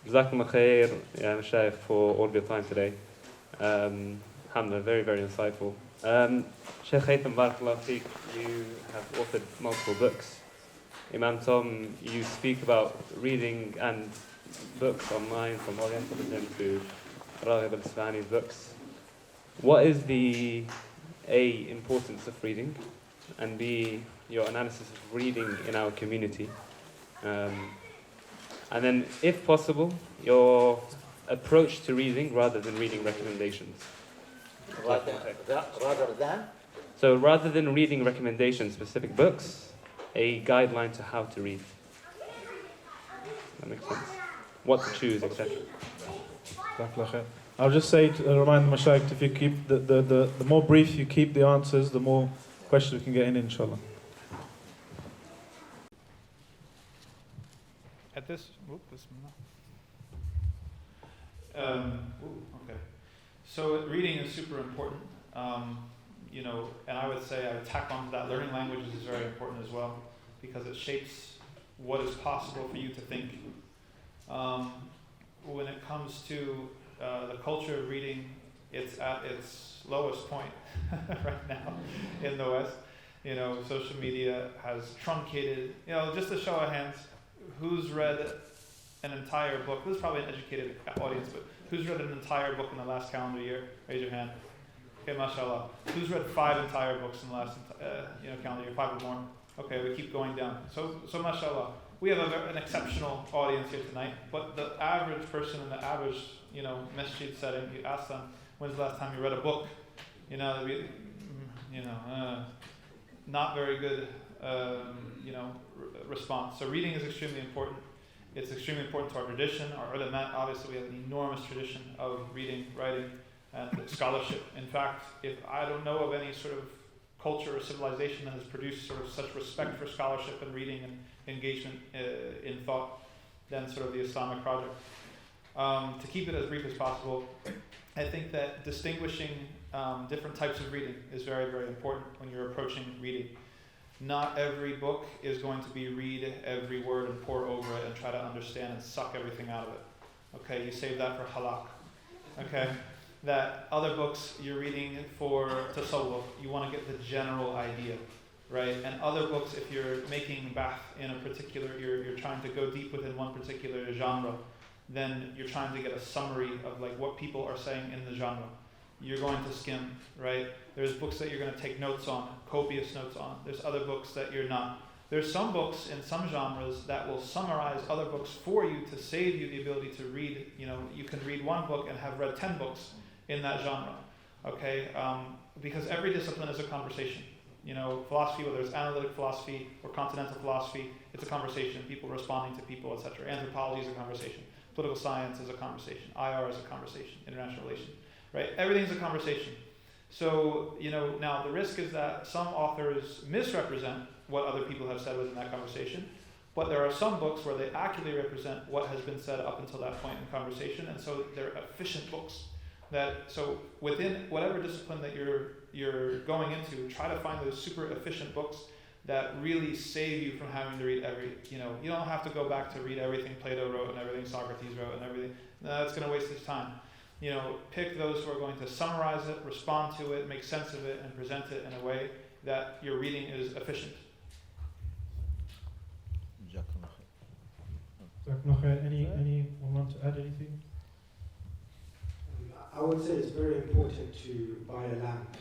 Jazakum khair, ya Mashaykh, for all of your time today. Alhamdulillah, very, very insightful. Shaykh Haitham, barakallahu feek, you have authored multiple books. Imam Tom, you speak about reading and books online, from Orientalism to Raghib al-Isfahani's books. What is the A, importance of reading, and B, your analysis of reading in our community? And then, if possible, your approach to reading rather than reading recommendations. Rather than? So rather than reading recommendations, specific books, a guideline to how to read. That makes sense. What to choose, etc. I'll just say to remind the Mashaykh, if you keep the more brief you keep the answers, the more questions we can get in, inshallah. At this, okay. So reading is super important, and I would say I would tack onto that. Learning languages is very important as well, because it shapes what is possible for you to think. When it comes to the culture of reading, it's at its lowest point right now in the West. Social media has truncated, just a show of hands, who's read an entire book? This is probably an educated audience, but who's read an entire book in the last calendar year? Raise your hand. Okay, mashallah. Who's read 5 entire books in the last calendar year? 5 or more. Okay, we keep going down. So mashallah. We have an exceptional audience here tonight, but the average person in the average, masjid setting, you ask them, when's the last time you read a book? Not very good, response. So reading is extremely important. It's extremely important to our tradition. Our ulama, obviously, we have an enormous tradition of reading, writing, and scholarship. In fact, if I don't know of any sort of culture or civilization that has produced sort of such respect for scholarship and reading and engagement in thought than sort of the Islamic project. To keep it as brief as possible, I think that distinguishing different types of reading is very, very important when you're approaching reading. Not every book is going to be read every word and pour over it and try to understand and suck everything out of it. Okay, you save that for halak. Okay, that other books you're reading for tasawwuf, you want to get the general idea, right? And other books, if you're making bath in a particular, you're trying to go deep within one particular genre, then you're trying to get a summary of like what people are saying in the genre. You're going to skim, right? There's books that you're going to take notes on, copious notes on. There's other books that you're not. There's some books in some genres that will summarize other books for you to save you the ability to read. You can read one book and have read 10 books in that genre, okay? Because every discipline is a conversation. Philosophy, whether it's analytic philosophy or continental philosophy, it's a conversation, people responding to people, etc. Anthropology is a conversation. Political science is a conversation. IR is a conversation, international relations. Right? Everything's a conversation. So, now the risk is that some authors misrepresent what other people have said within that conversation, but there are some books where they accurately represent what has been said up until that point in conversation, and so they're efficient books. So within whatever discipline that you're going into, try to find those super efficient books that really save you from having to read you don't have to go back to read everything Plato wrote and everything Socrates wrote and everything. That's going to waste its time. Pick those who are going to summarize it, respond to it, make sense of it, and present it in a way that your reading is efficient. Anyone want to add anything? I would say it's very important to buy a lamp.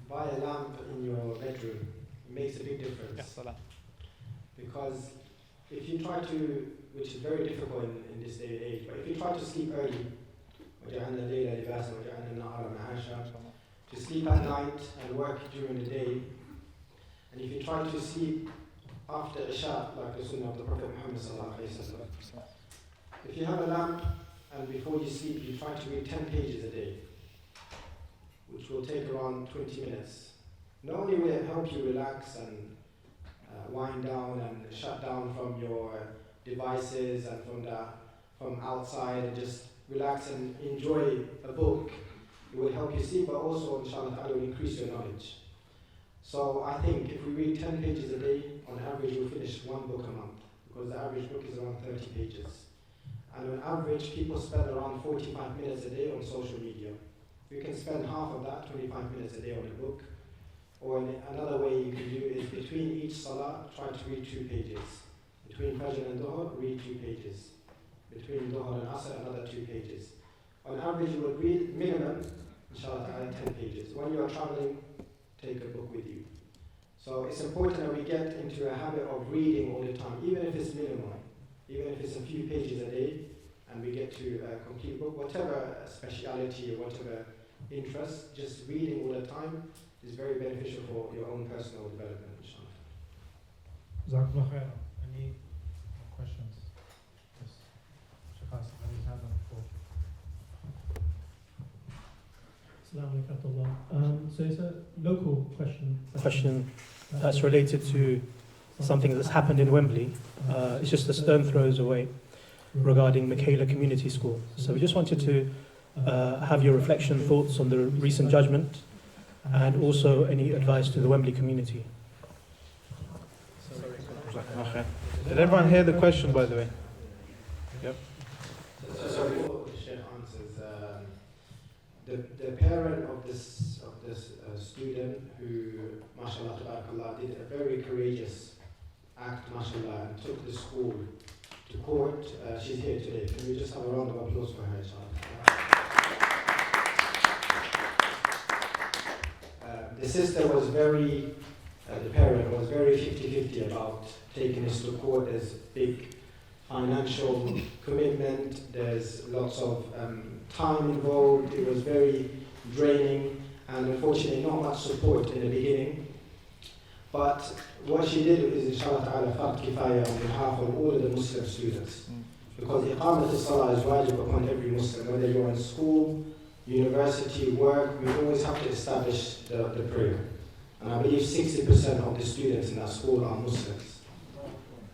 Buy a lamp in your bedroom. It makes a big difference. Yes, because if you try to, which is very difficult in this day and age, but if you try to sleep early, to sleep at night and work during the day, and if you try to sleep after Isha, like the Sunnah of the Prophet Muhammad sallallahu alaihi wasallam, if you have a lamp and before you sleep you try to read 10 pages a day, which will take around 20 minutes, not only will it help you relax and wind down and shut down from your devices and from outside and just relax and enjoy a book, it will help you sleep, but also inshallah ta'ala will increase your knowledge. So I think if we read 10 pages a day, on average we'll finish one book a month. because the average book is around 30 pages. And on average, people spend around 45 minutes a day on social media. You can spend half of that, 25 minutes a day on a book. Or another way you can do is between each salah, try to read 2 pages. Between Fajr and Dhuhr, read 2 pages. Between Dhuhr and Asr, another 2 pages. On average, you would read minimum, inshallah, 10 pages. When you are traveling, take a book with you. So it's important that we get into a habit of reading all the time, even if it's minimal, even if it's a few pages a day, and we get to a complete book, whatever speciality or whatever interest, just reading all the time is very beneficial for your own personal development, inshallah. Jazakallah khair. Any questions? Yes. Sheikh Hassan, have you had that before? Assalamu alaikum. So it's a local question that's related to something that's happened in Wembley. It's just a stone throws away regarding Michaela Community School. So we just wanted to have your reflection, thoughts on the recent judgment, and also any advice to the Wembley community. Did everyone hear the question, by the way? Yep. So before the Sheikh answers, the parent of this student who, mashallah, tabarakallah, did a very courageous act, mashallah, and took the school to court. She's here today. Can we just have a round of applause for her, inshallah? The sister was very, the parent was very 50-50 about taking this to court. There's big financial commitment, there's lots of time involved. It was very draining, and unfortunately not much support in the beginning. But what she did is, inshallah ta'ala, fard kifaya on behalf of all of the Muslim students. Because iqamat al-salah is wajib upon every Muslim, whether you're in school, university, work, we always have to establish the prayer. And I believe 60% of the students in that school are Muslims.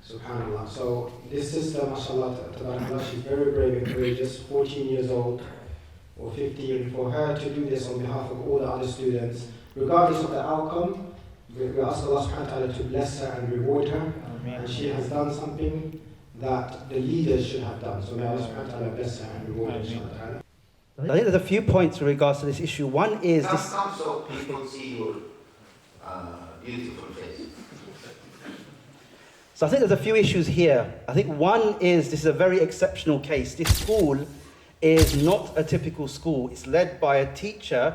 SubhanAllah. So this sister, mashallah, she's very brave and courageous, 14 years old, or 15. For her to do this on behalf of all the other students, regardless of the outcome, we ask Allah subhanahu wa ta'ala to bless her and reward her. Amen. And she has done something that the leaders should have done. So may Allah subhanahu wa ta'ala bless her and reward her. I think there's a few points in regards to this issue. One is this. Come so people see your beautiful face. So I think there's a few issues here. I think one is this is a very exceptional case. This school is not a typical school. It's led by a teacher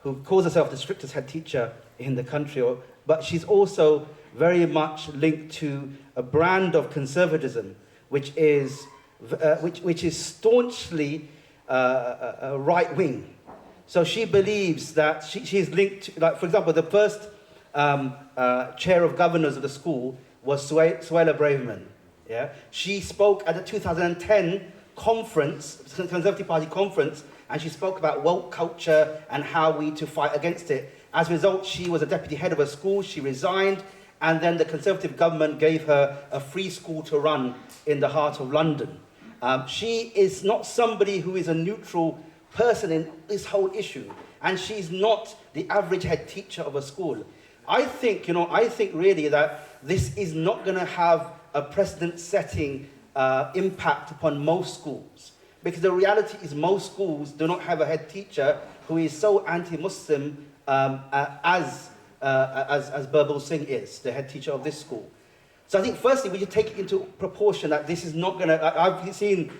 who calls herself the strictest head teacher in the country, but she's also very much linked to a brand of conservatism, which is staunchly right wing. So she believes that she's linked to, like, for example, the first chair of governors of the school was Suella Braverman. Yeah, she spoke at the 2010 conference, Conservative Party conference, and she spoke about woke culture and how we to fight against it. As a result, she was a deputy head of a school. She resigned, and then the Conservative government gave her a free school to run in the heart of London. She is not somebody who is a neutral person in this whole issue, and she's not the average head teacher of a school. I think really that this is not going to have a precedent-setting impact upon most schools, because the reality is most schools do not have a head teacher who is so anti-Muslim as Birbal Singh is, the head teacher of this school. So I think firstly we should take it into proportion that this is not going to, I've seen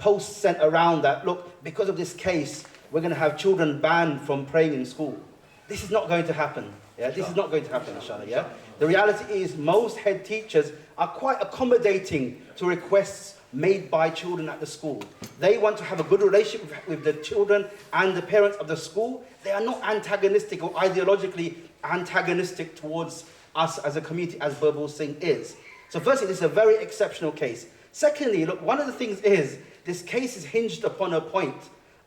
posts sent around that, look, because of this case, we're going to have children banned from praying in school. This is not going to happen. Yeah, this is not going to happen, inshallah. Yeah, the reality is most head teachers are quite accommodating to requests made by children at the school. They want to have a good relationship with the children and the parents of the school. They are not antagonistic or ideologically antagonistic towards us as a community, as Birbal Singh is. So firstly, this is a very exceptional case. Secondly, look, one of the things is, this case is hinged upon a point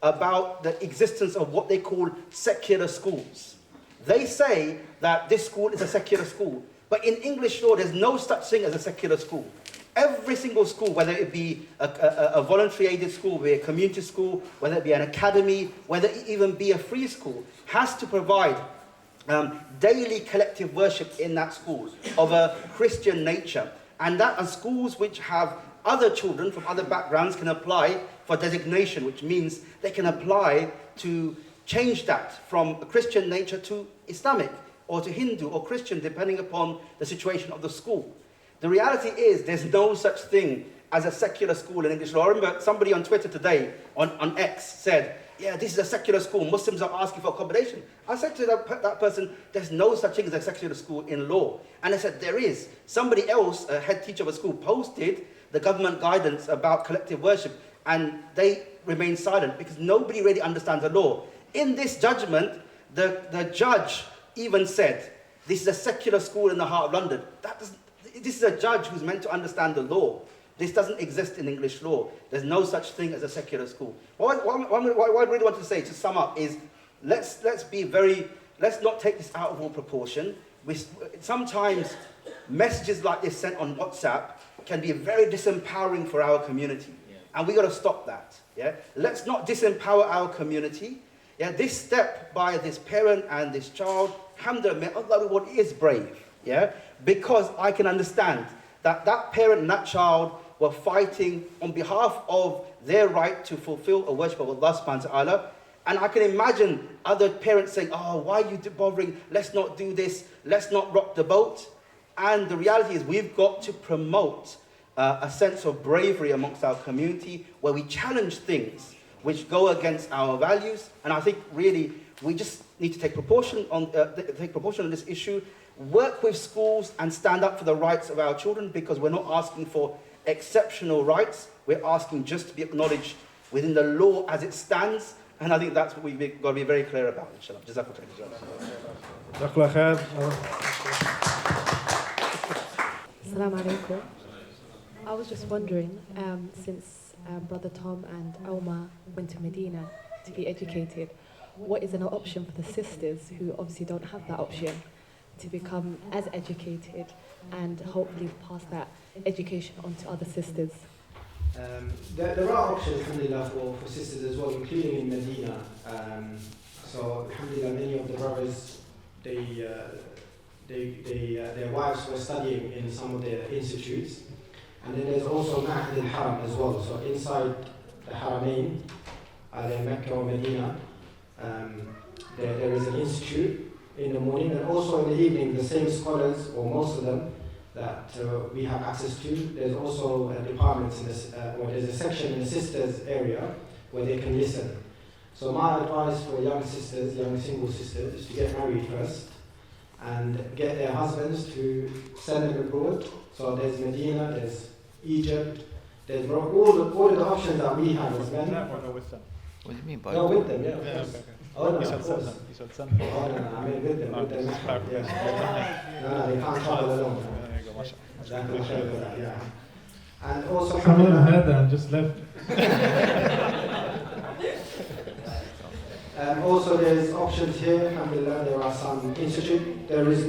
about the existence of what they call secular schools. They say that this school is a secular school, but in English law, there's no such thing as a secular school. Every single school, whether it be a voluntary aided school, be a community school, whether it be an academy, whether it even be a free school, has to provide daily collective worship in that school of a Christian nature. And schools which have other children from other backgrounds can apply for designation, which means they can apply to change that from a Christian nature to Islamic or to Hindu or Christian, depending upon the situation of the school. The reality is there's no such thing as a secular school in English law. I remember somebody on Twitter today, on X, said, yeah, this is a secular school, Muslims are asking for accommodation. I said to that person, there's no such thing as a secular school in law. And I said, there is. Somebody else, a head teacher of a school, posted the government guidance about collective worship, and they remain silent because nobody really understands the law. In this judgment, the judge even said, this is a secular school in the heart of London. This is a judge who's meant to understand the law. This doesn't exist in English law. There's no such thing as a secular school. What I really want to say, to sum up, is let's not take this out of all proportion. Sometimes messages like this sent on WhatsApp can be very disempowering for our community. And we've got to stop that. Yeah? Let's not disempower our community. Yeah? This step by this parent and this child, alhamdulillah, may Allah reward, is brave. Yeah? Because I can understand that parent and that child were fighting on behalf of their right to fulfill a worship of Allah subhanahu wa ta'ala. And I can imagine other parents saying, oh, why are you bothering? Let's not do this. Let's not rock the boat. And the reality is we've got to promote a sense of bravery amongst our community where we challenge things which go against our values. And I think really we just need to take proportion on this issue, work with schools and stand up for the rights of our children, because we're not asking for exceptional rights. We're asking just to be acknowledged within the law as it stands. And I think that's what we've got to be very clear about, inshallah. Jazakallah khair. Assalamu alaikum. I was just wondering, since Brother Tom and Omar went to Medina to be educated, what is an option for the sisters who obviously don't have that option to become as educated and hopefully pass that education on to other sisters? There are options, alhamdulillah, for sisters as well, including in Medina. So, alhamdulillah, many of the brothers, their wives were studying in some of their institutes. And then there's also Ma'had al-Haram as well. So inside the Haramain, either Mecca or Medina, there is an institute in the morning, and also in the evening, the same scholars, or most of them, that we have access to. There's also a department in this, or there's a section in the sisters area where they can listen. So my advice for young sisters, young single sisters, is to get married first and get their husbands to send them abroad. So there's Medina, there's Egypt, there's all the options that we have as men. Or with them? What do you mean by No, with them, yeah. Of course. Okay. Oh, no, You said of course. send them. You said send them. Oh, no, I mean with them. With them. Yeah. No, they can't travel alone. There you go, mashallah. Exactly, yeah. And also, Some of them heard that and just left. also there's options here, alhamdulillah, there are some institutes. There is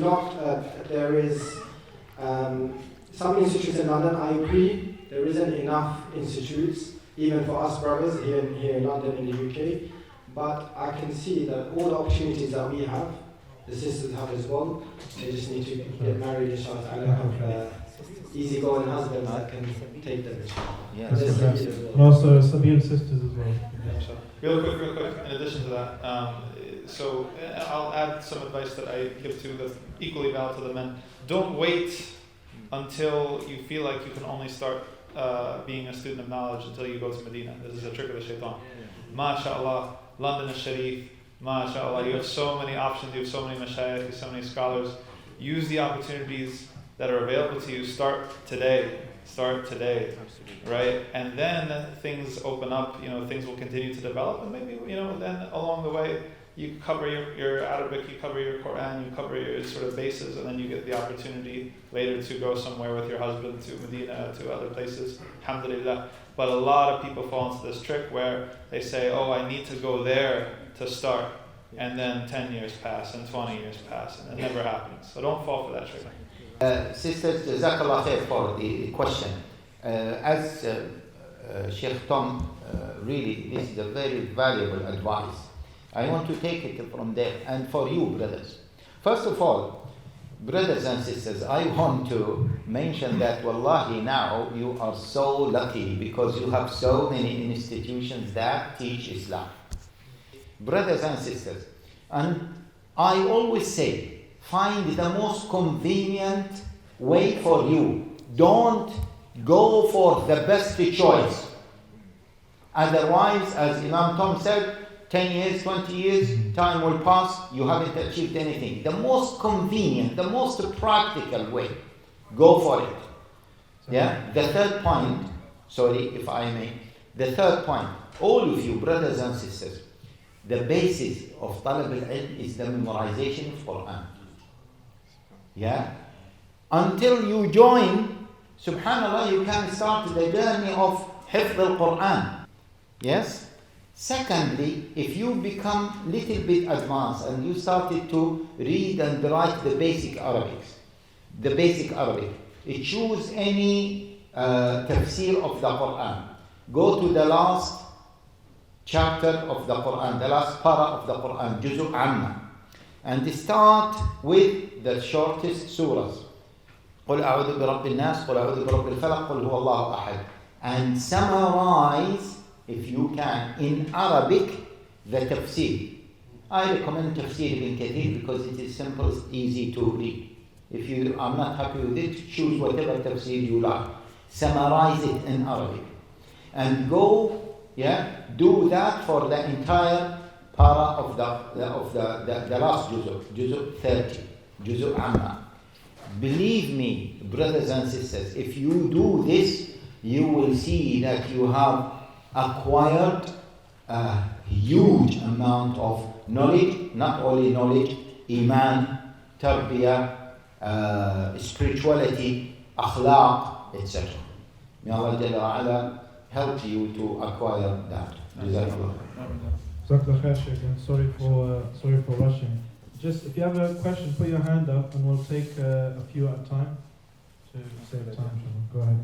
some institutes in London, I agree, there isn't enough institutes, even for us brothers here in London, in the UK. But I can see that all the opportunities that we have, the sisters have as well. They just need to get married, inshallah, and have easygoing husbands that can take them. Yes. And also Sabil sisters as well. Real quick, in addition to that, so I'll add some advice that I give to that's equally valid to the men. Don't wait until you feel like you can only start being a student of knowledge until you go to Medina. This is a trick of the shaitan. MashaAllah, London is Sharif. MashaAllah, you have so many options, you have so many mashayikh, so many scholars. Use the opportunities that are available to you. Start today, right? And then things open up, things will continue to develop, and maybe, then along the way, you cover your Arabic, you cover your Quran, you cover your sort of bases, and then you get the opportunity later to go somewhere with your husband to Medina, to other places, alhamdulillah. But a lot of people fall into this trick where they say, oh, I need to go there to start, and then 10 years pass, and 20 years pass, and it never happens. So don't fall for that trick. Sisters, Jazakallah khair for the question. As Sheikh Tom, really, this is a very valuable advice. I want to take it from there. And for you, brothers. First of all, brothers and sisters, I want to mention that wallahi now you are so lucky because you have so many institutions that teach Islam. Brothers and sisters, and I always say, find the most convenient way for you. Don't go for the best choice. Otherwise, as Imam Tom said, 10 years, 20 years, time will pass, you haven't achieved anything. The most convenient, the most practical way, go for it. Yeah? The third point, sorry if I may, the third point, all of you brothers and sisters, the basis of talab al-ilm is the memorization of Quran. Yeah? Until you join, subhanallah, you can start the journey of hifz al-Quran. Yes? Secondly, if you become little bit advanced and you started to read and write the basic Arabic, choose any tafsir of the Quran. Go to the last chapter of the Quran, the last para of the Quran, Juzu' Amma, and start with the shortest surahs. قل أعوذ برب الناس، قل أعوذ برب الفلق، قل هو الله أحد, and summarize, if you can, in Arabic, the tafsir. I recommend tafsir ibn Kathir because it is simple, easy to read. If you are not happy with it, choose whatever tafsir you like. Summarize it in Arabic. And go, do that for the entire para of the last juzu 30, juzu Amma. Believe me, brothers and sisters, if you do this, you will see that you have acquired a huge amount of knowledge, not only knowledge, iman, tarbiyah, spirituality, akhlaq, etc. May Allah Jalla wa Ala help you to acquire that. Jazakallah. Jazakallah khair, Shaykh, and sorry for rushing. Just if you have a question, put your hand up and we'll take a few at a time to save time. Go ahead.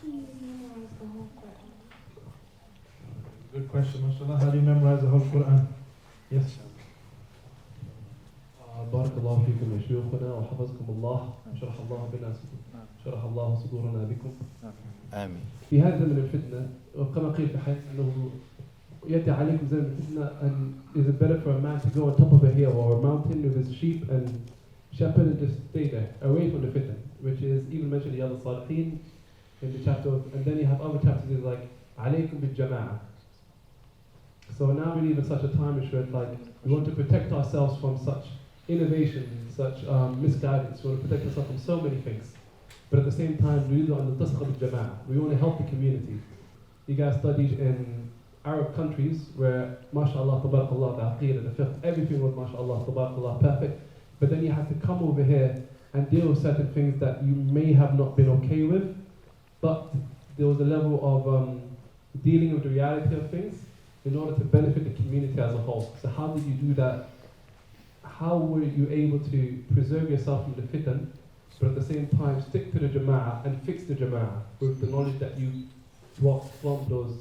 How do you memorize the whole Quran? Good question, mashallah. How do you memorize the whole Quran? Yes. بارك الله فيكم يا شيوخنا وحفظكم الله وشرح الله بنا شرح الله صدورنا بكم. آمين. في هذا زمن الفتنة وكما قيل في حديث أنه يأتي عليكم زمن الفتنة, and is it better for a man to go on top of a hill or a mountain with his sheep and shepherd and just stay there away from the fitna, which is even mentioned in the other Salihin in the chapter of, and then you have other chapters is like عليكم بالجماعة. So now we live in such a time in which like we want to protect ourselves from such innovation, such misguidance. We want to protect ourselves from so many things. But at the same time, we want to help the community. You guys studied in Arab countries where, mashallah, tabarakallah, the aqeedah, the fiqh, everything was, mashallah, tabarakallah, perfect. But then you have to come over here and deal with certain things that you may have not been okay with, but there was a level of dealing with the reality of things in order to benefit the community as a whole. So how did you do that? How were you able to preserve yourself from the fitan, but at the same time stick to the jama'ah and fix the jama'ah with the knowledge that you walked from those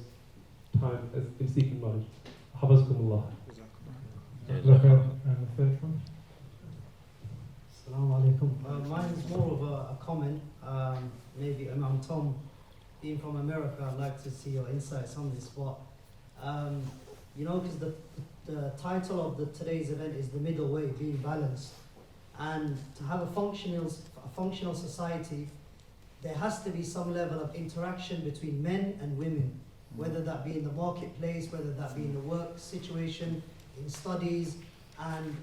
times in seeking knowledge? Hafazkumullah. And the third one? Assalamu alaikum. Mine is more of a comment. Maybe Imam Tom, being from America, I'd like to see your insights on this. But because the title of today's event is the middle way, being balanced, and to have a functional society, there has to be some level of interaction between men and women, whether that be in the marketplace, whether that be in the work situation, in studies, and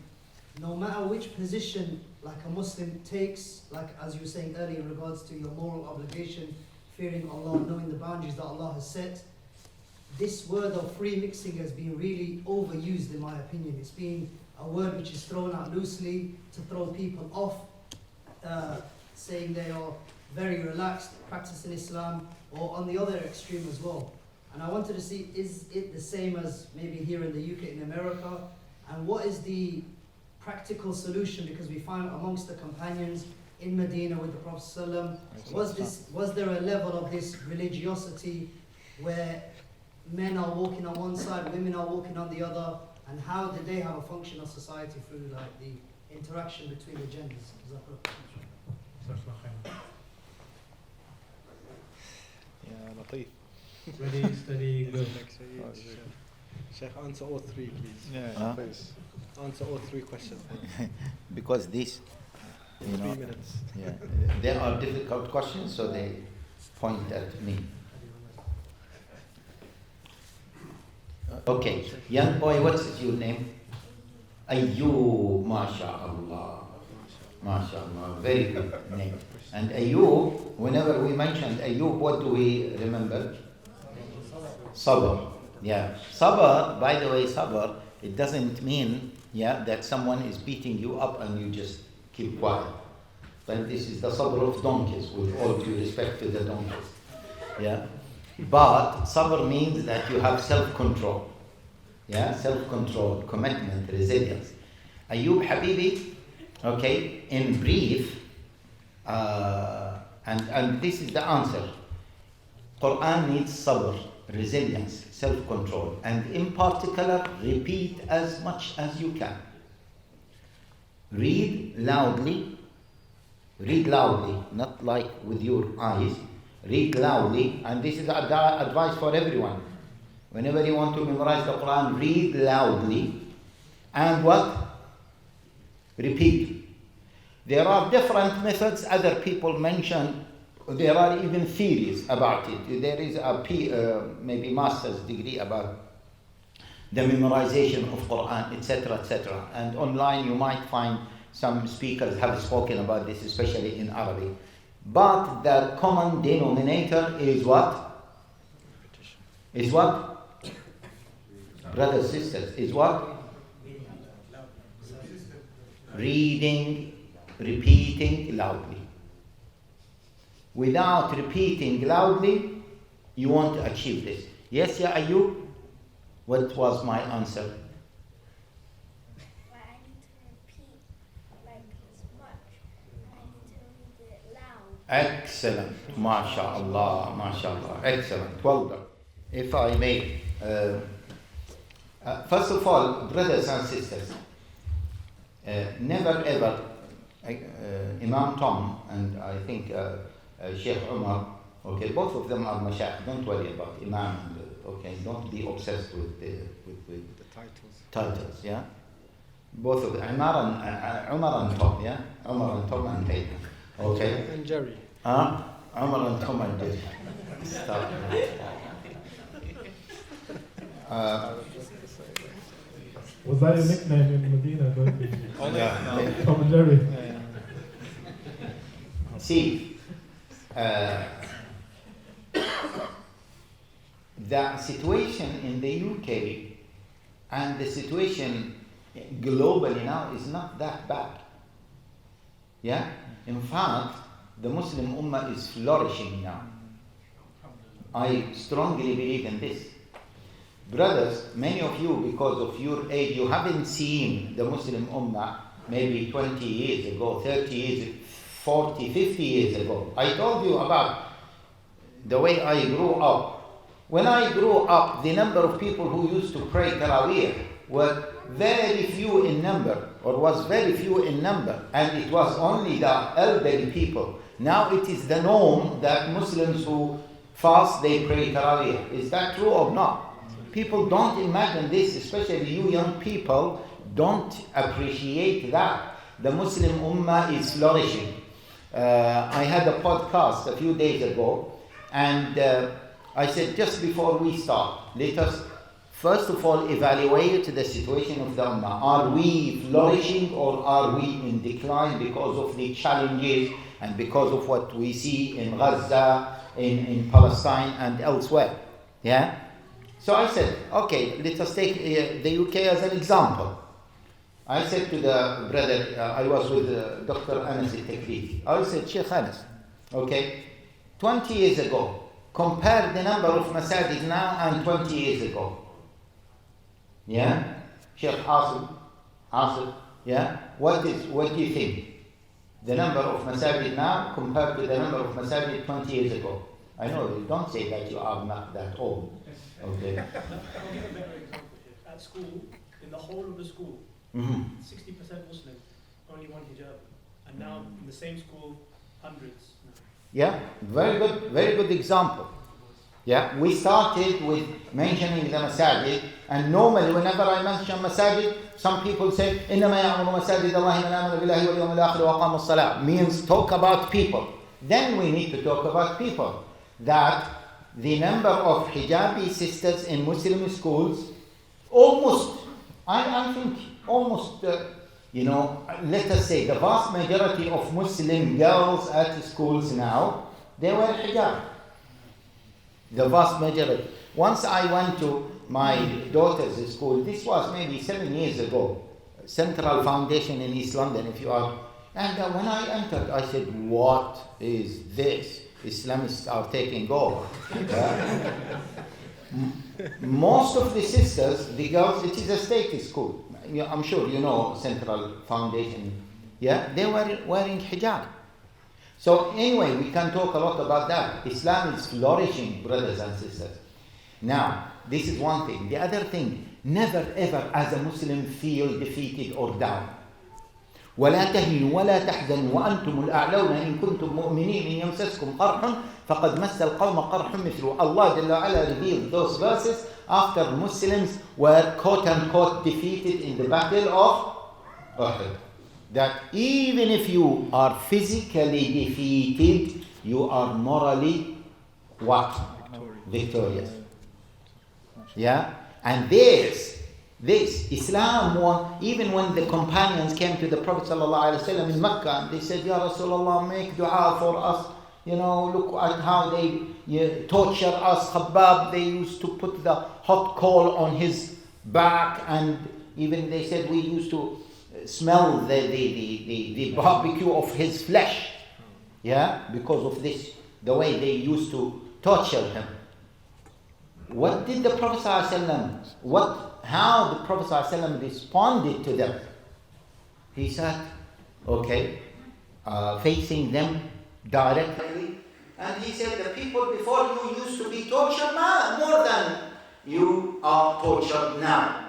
no matter which position like a Muslim takes, like as you were saying earlier in regards to your moral obligation, fearing Allah, knowing the boundaries that Allah has set, this word of free mixing has been really overused in my opinion. It's been a word which is thrown out loosely to throw people off, saying they are very relaxed, practicing Islam, or on the other extreme as well. And I wanted to see, is it the same as maybe here in the UK, in America? And what is the practical solution? Because we find amongst the companions in Medina with the Prophet ﷺ, was there a level of this religiosity where men are walking on one side, women are walking on the other, and how did they have a functional society through like the interaction between the genders? Ready, steady, go. Sheikh, answer all three, please. Huh? Please. Answer all three questions. Because this, 3 minutes. yeah, they are difficult questions, so they point at me. Okay, young boy, what's your name? Ayyub, mashallah. Mashallah, very good name. And Ayyub, whenever we mention Ayyub, what do we remember? Sabr. Yeah. Sabr, by the way, sabr, it doesn't mean that someone is beating you up and you just keep quiet. But this is the sabr of donkeys, with all due respect to the donkeys. Yeah. But sabr means that you have self-control. Yeah, self-control, commitment, resilience. Ayyub Habibi, okay, in brief, and this is the answer. Quran needs sabr, resilience, self-control, and in particular, repeat as much as you can. Read loudly, not like with your eyes. Read loudly, and this is advice for everyone. Whenever you want to memorize the Quran, read loudly, and what? Repeat. There are different methods other people mention. There are even theories about it. There is a maybe master's degree about the memorization of Quran, etc., etc. And online you might find some speakers have spoken about this, especially in Arabic. But the common denominator is what? Is what? Brothers, sisters, is what? Reading, repeating loudly. Without repeating loudly, you won't achieve this. Yes, ya Ayyub? What was my answer? Well, I need to repeat like as much. I need to read it loud. Excellent. MashaAllah, MashaAllah. Excellent. Well done. If I may, first of all, brothers and sisters, never ever, Imam Tom and I think Sheikh Omar, okay, both of them are mashayikh. Don't worry about Imam. Okay, don't be obsessed with the titles. Yeah, both of them. Omar and Tom. Yeah, Omar and Tom and Haitham. Okay. And Jerry. Omar and Tom and Jerry. Stop. Was that your nickname in Medina? Yeah. Tom and Jerry. See, the situation in the UK and the situation globally now is not that bad. Yeah? In fact, the Muslim Ummah is flourishing now. I strongly believe in this. Brothers, many of you, because of your age, you haven't seen the Muslim Ummah maybe 20 years ago, 30 years, 40, 50 years ago. I told you about the way I grew up. When I grew up, the number of people who used to pray Taraweeh were very few in number, and it was only the elderly people. Now it is the norm that Muslims who fast, they pray Taraweeh. Is that true or not? People don't imagine this, especially you young people don't appreciate that. The Muslim Ummah is flourishing. I had a podcast a few days ago, and I said, just before we start, let us first of all evaluate the situation of the Ummah. Are we flourishing or are we in decline because of the challenges and because of what we see in Gaza, in Palestine and elsewhere? Yeah? So I said, okay, let us take the UK as an example. I said to the brother, I was with Dr. Anas al-Takriti. I said, Sheikh Anas, okay, 20 years ago, compare the number of masajid now and 20 years ago. Yeah? Sheikh Asif, yeah? What do you think? The number of masajid now compared to the number of masajid 20 years ago. I know, you don't say that you are not that old. Okay. I'll give a better example here. At school, in the whole of the school, 60% Muslim, only one hijab. And now in the same school, hundreds. Yeah, very good example. Yeah, we started with mentioning the masajid, and normally whenever I mention masajid, some people say, إِنَّمَا يَعْمُرُ مَسَاجِدَ اللَّهِ مَنْ آمَنَ بِاللَّهِ وَالْيَوْمِ الْآخِرِ وَأَقَامَ الصَّلَاةَ, means talk about people. Then we need to talk about people. That the number of hijabi sisters in Muslim schools, almost, I think almost, let us say the vast majority of Muslim girls at schools now, they wear hijab. The vast majority. Once I went to my daughter's school, this was maybe 7 years ago, Central Foundation in East London, if you are. And when I entered, I said, what is this? Islamists are taking over. Most of the sisters, the girls, it is a state school. I'm sure you know Central Foundation. Yeah, they were wearing hijab. So anyway, we can talk a lot about that. Islam is flourishing, brothers and sisters. Now, this is one thing. The other thing, never ever as a Muslim feel defeated or down. ولا تهنوا ولا تحزنوا وأنتم الأعلون إن كنتم مؤمنين إن يمسسكم قرح فقد مس القوم قرح مثله. Allah Jalla Ala revealed those verses after Muslims were quote unquote defeated in the battle of Uhud. That even if you are physically defeated, you are morally what? Victorious. Yeah? And this Islam, even when the companions came to the Prophet ﷺ in Mecca, and they said, Ya Rasulullah, make dua for us. Look at how they torture us. Khabbab, they used to put the hot coal on his back, and even they said we used to smell the barbecue of his flesh. Yeah, because of this, the way they used to torture him. What did the Prophet ﷺ, how the Prophet ﷺ responded to them? He said, okay, facing them directly, and he said, the people before you used to be tortured more than you are tortured now.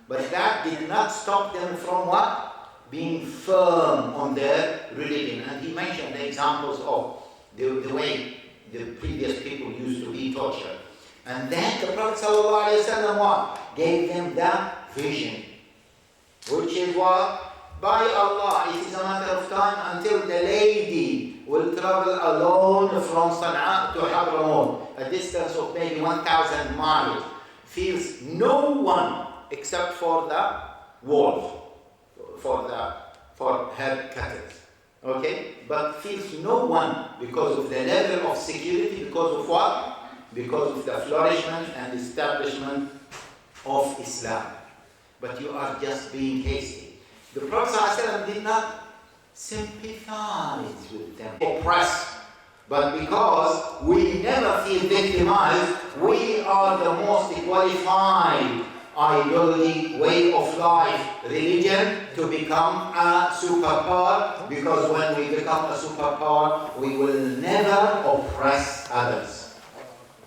But that did not stop them from what? Being firm on their religion. And he mentioned the examples of the way the previous people used to be tortured. And then the Prophet ﷺ what? Gave them that vision. Which is what? By Allah, it is a matter of time until the lady will travel alone from Sana'a to Hadramaut, a distance of maybe 1,000 miles, feels no one except for the wolf, for her cattle. Okay? But feels no one because of the level of security, because of what? Because of the flourishment and establishment of Islam. But you are just being hasty. The Prophet ﷺ did not sympathize with them, oppress. But because we never feel victimized, we are the most qualified ideology, way of life, religion to become a superpower. Because when we become a superpower, we will never oppress others.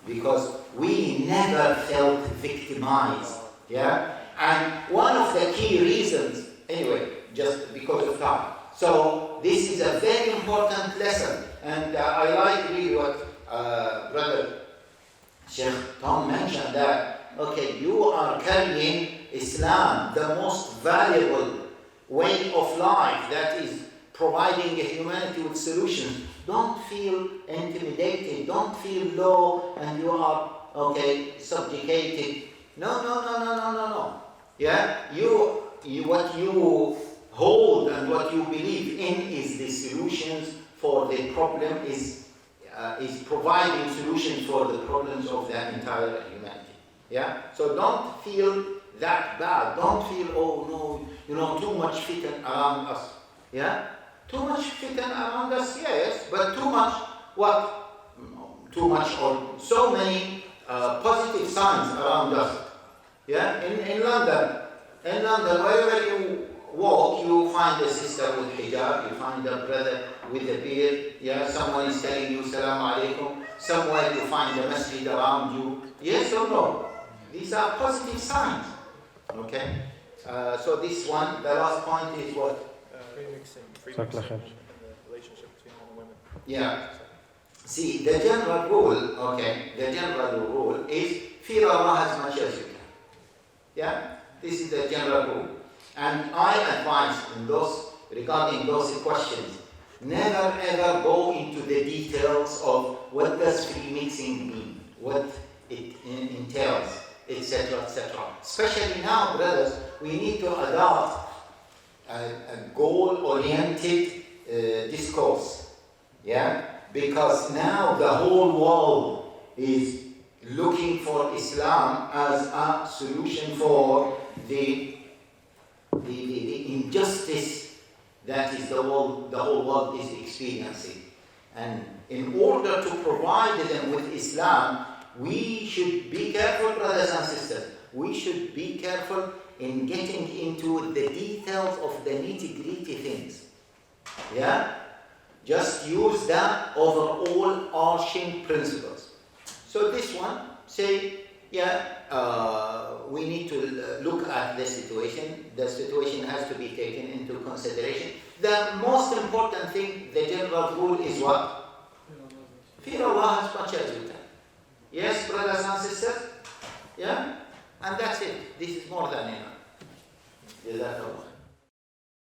Because we never felt victimized. Yeah? And one of the key reasons, anyway, just because of time. So this is a very important lesson. And I like really what Brother Sheikh Tom mentioned, that, okay, you are carrying Islam, the most valuable way of life that is providing humanity with solutions. Don't feel intimidated, don't feel low and you are, okay, subjugated. No. Yeah, what you hold and what you believe in is the solutions for the problem, is providing solutions for the problems of the entire humanity. Yeah, so don't feel that bad. Don't feel, oh no, too much fitan around us. Yeah, too much fitan around us, yes, but too much what? Too much or so many positive signs around us. Yeah, in London, wherever you walk, you find a sister with hijab, you find a brother with a beard, yeah, someone is telling you Salaam Alaikum, somewhere you find a masjid around you, yes or no? These are positive signs, okay? So this one, the last point is what? Free mixing in the relationship between men and women. Yeah. See, the general rule, okay, the general rule is fear Allah as much as you can. Yeah? This is the general rule. And I advise in those, regarding those questions, never ever go into the details of what does free mixing mean, what it entails, etc., etc. Especially now, brothers, we need to adopt a goal-oriented discourse. Yeah? Because now the whole world is looking for Islam as a solution for the injustice that is the whole world is experiencing. And in order to provide them with Islam, we should be careful, brothers and sisters. We should be careful in getting into the details of the nitty-gritty things. Yeah? Just use the overall arching principles. So this one, say, we need to look at the situation. The situation has to be taken into consideration. The most important thing, the general rule is what? Fear Allah as much as you can. Yes, brothers and sisters? Yeah? And that's it. This is more than enough. Jazakallah.